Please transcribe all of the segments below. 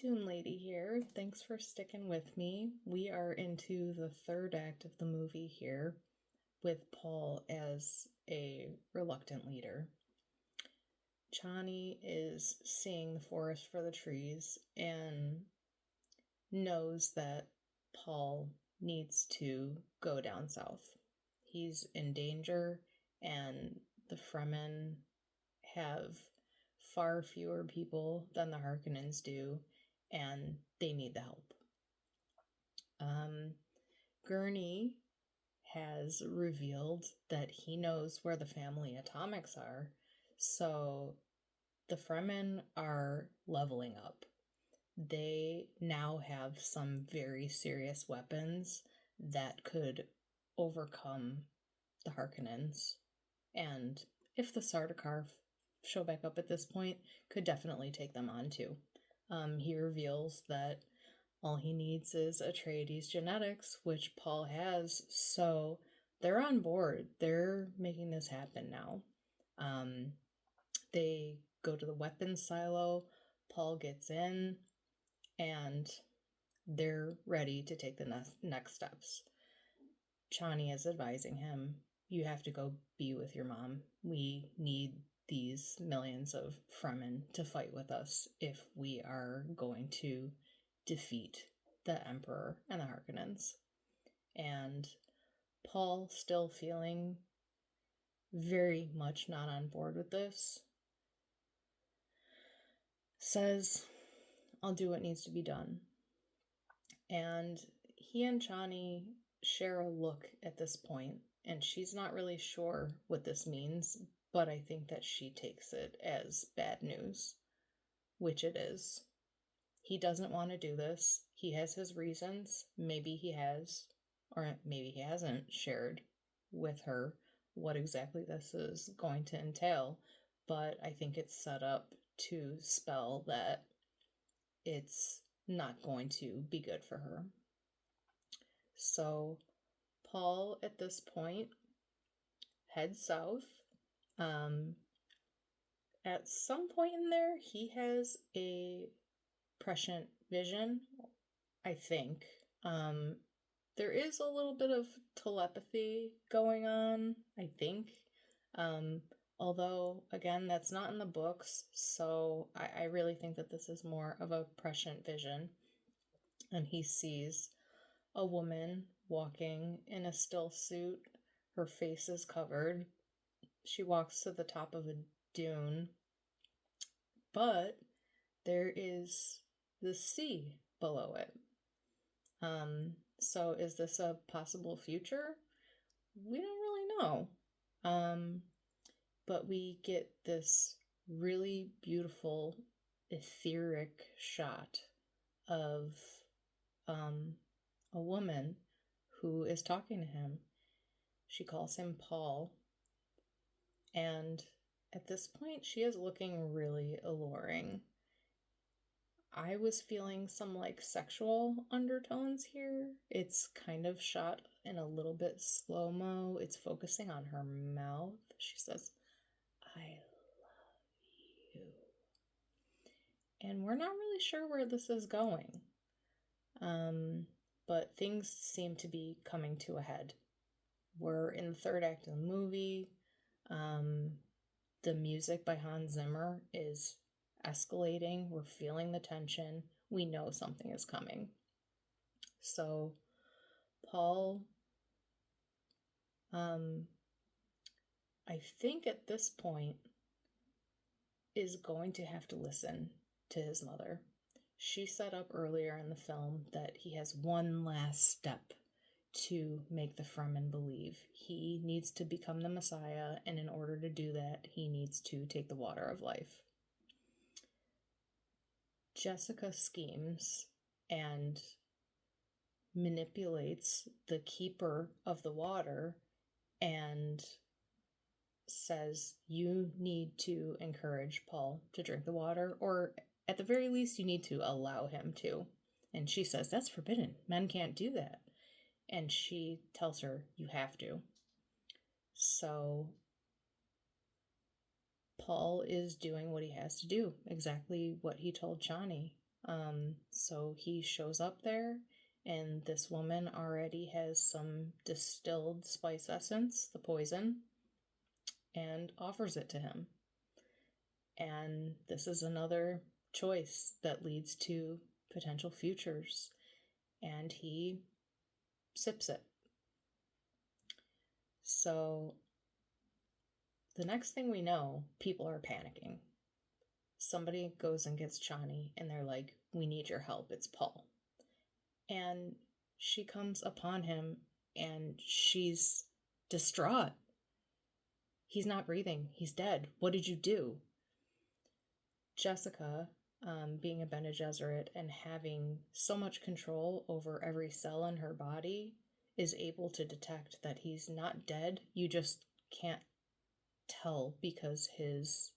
DuneLady here. Thanks for sticking with me. We are into the third act of the movie here, with Paul as a reluctant leader. Chani is seeing the forest for the trees and knows that Paul needs to go down south. He's in danger, and the Fremen have far fewer people than the Harkonnens do, and they need the help. Gurney has revealed that he knows where the family atomics are, so the Fremen are leveling up. They now have some very serious weapons that could overcome the Harkonnens, and if the Sardaukar show back up at this point, could definitely take them on too. He reveals that all he needs is Atreides genetics, which Paul has, so they're on board. They're making this happen now. They go to the weapons silo, Paul gets in, and they're ready to take the next steps. Chani is advising him, you have to go be with your mom. We need these millions of Fremen to fight with us if we are going to defeat the Emperor and the Harkonnens. And Paul, still feeling very much not on board with this, says, I'll do what needs to be done. And he and Chani share a look at this point, and she's not really sure what this means, but I think that she takes it as bad news, which it is. He doesn't want to do this. He has his reasons. Maybe he has, or maybe he hasn't shared with her what exactly this is going to entail, but I think it's set up to spell that it's not going to be good for her. So Paul, at this point, heads south. At some point in there, he has a prescient vision, I think. There is a little bit of telepathy going on, I think. Although, again, that's not in the books, so I really think that this is more of a prescient vision. And he sees a woman walking in a still suit. Her face is covered. She walks to the top of a dune, but there is the sea below it. So is this a possible future? We don't really know. But we get this really beautiful, etheric shot of a woman who is talking to him. She calls him Paul, and at this point, she is looking really alluring. I was feeling some sexual undertones here. It's kind of shot in a little bit slow-mo. It's focusing on her mouth. She says, I love you. And we're not really sure where this is going. But things seem to be coming to a head. We're in the third act of the movie. The music by Hans Zimmer is escalating. We're feeling the tension. We know something is coming. So Paul, I think at this point, is going to have to listen to his mother. She set up earlier in the film that he has one last step to make the Fremen believe. He needs to become the Messiah, and in order to do that, he needs to take the water of life. Jessica schemes and manipulates the keeper of the water and says, you need to encourage Paul to drink the water, or at the very least, you need to allow him to. And she says, that's forbidden. Men can't do that. And she tells her, you have to. So Paul is doing what he has to do, exactly what he told Chani. So he shows up there, and this woman already has some distilled spice essence, the poison, and offers it to him. And this is another choice that leads to potential futures. And he sips it. So the next thing we know, people are panicking. Somebody goes and gets Chani, and they're like, "We need your help. It's Paul." And she comes upon him, and she's distraught. He's not breathing. He's dead. What did you do? Jessica, being a Bene Gesserit and having so much control over every cell in her body, is able to detect that he's not dead. You just can't tell because his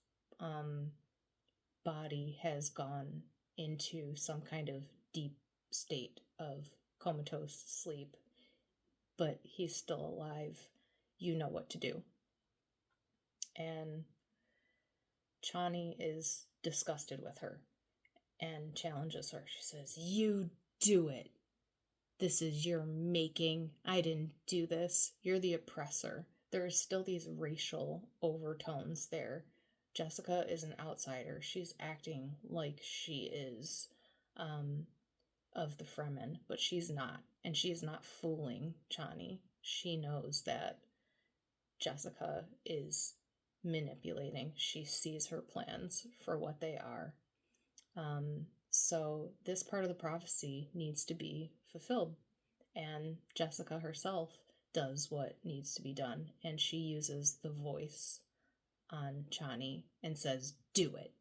body has gone into some kind of deep state of comatose sleep, but he's still alive. You know what to do. And Chani is disgusted with her and challenges her. She says, "You do it. This is your making. I didn't do this. You're the oppressor." There are still these racial overtones there. Jessica is an outsider. She's acting like she is of the Fremen, but she's not. And she's not fooling Chani. She knows that Jessica is manipulating. She sees her plans for what they are. So this part of the prophecy needs to be fulfilled. And Jessica herself does what needs to be done. And she uses the voice on Chani and says, "Do it."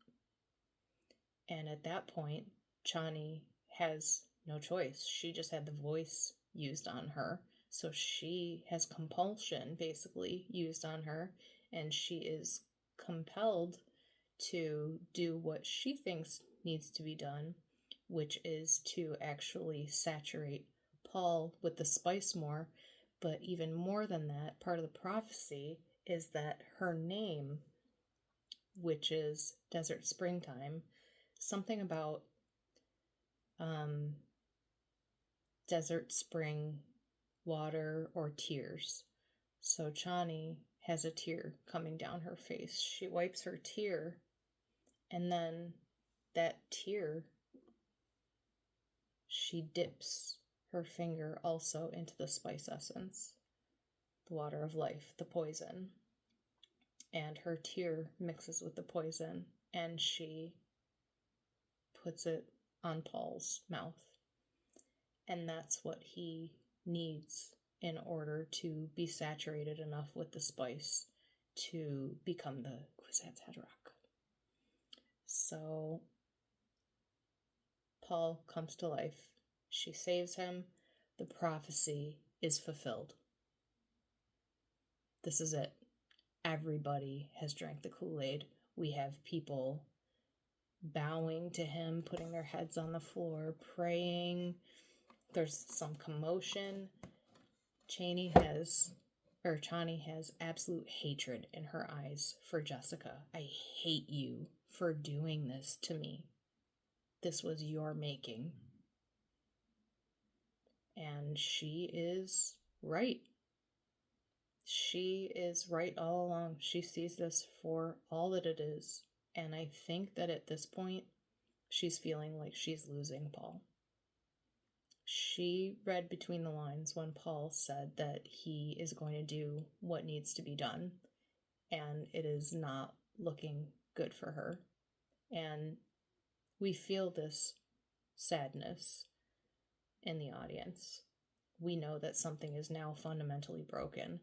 And at that point, Chani has no choice. She just had the voice used on her. So she has compulsion basically used on her. And she is compelled to do what she thinks needs to be done, which is to actually saturate Paul with the spice more. But even more than that, part of the prophecy is that her name, which is Desert Springtime, something about desert spring water or tears. So Chani has a tear coming down her face. She wipes her tear, and then that tear, she dips her finger also into the spice essence, the water of life, the poison. And her tear mixes with the poison, and she puts it on Paul's mouth. And that's what he needs in order to be saturated enough with the spice to become the Kwisatz Haderach. So Paul comes to life. She saves him. The prophecy is fulfilled. This is it. Everybody has drank the Kool-Aid. We have people bowing to him, putting their heads on the floor, praying. There's some commotion. Chani has absolute hatred in her eyes for Jessica. "I hate you for doing this to me. This was your making." And she is right. She is right all along. She sees this for all that it is. And I think that at this point, she's feeling like she's losing Paul. She read between the lines when Paul said that he is going to do what needs to be done, and it is not looking good for her. And we feel this sadness in the audience. We know that something is now fundamentally broken,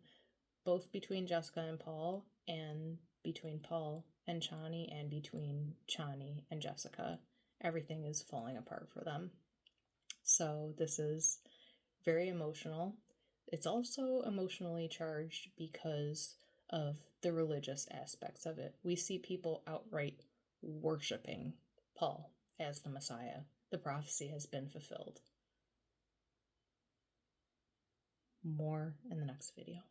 both between Jessica and Paul, and between Paul and Chani, and between Chani and Jessica. Everything is falling apart for them. So this is very emotional. It's also emotionally charged because of the religious aspects of it. We see people outright worshiping Paul as the Messiah. The prophecy has been fulfilled. More in the next video.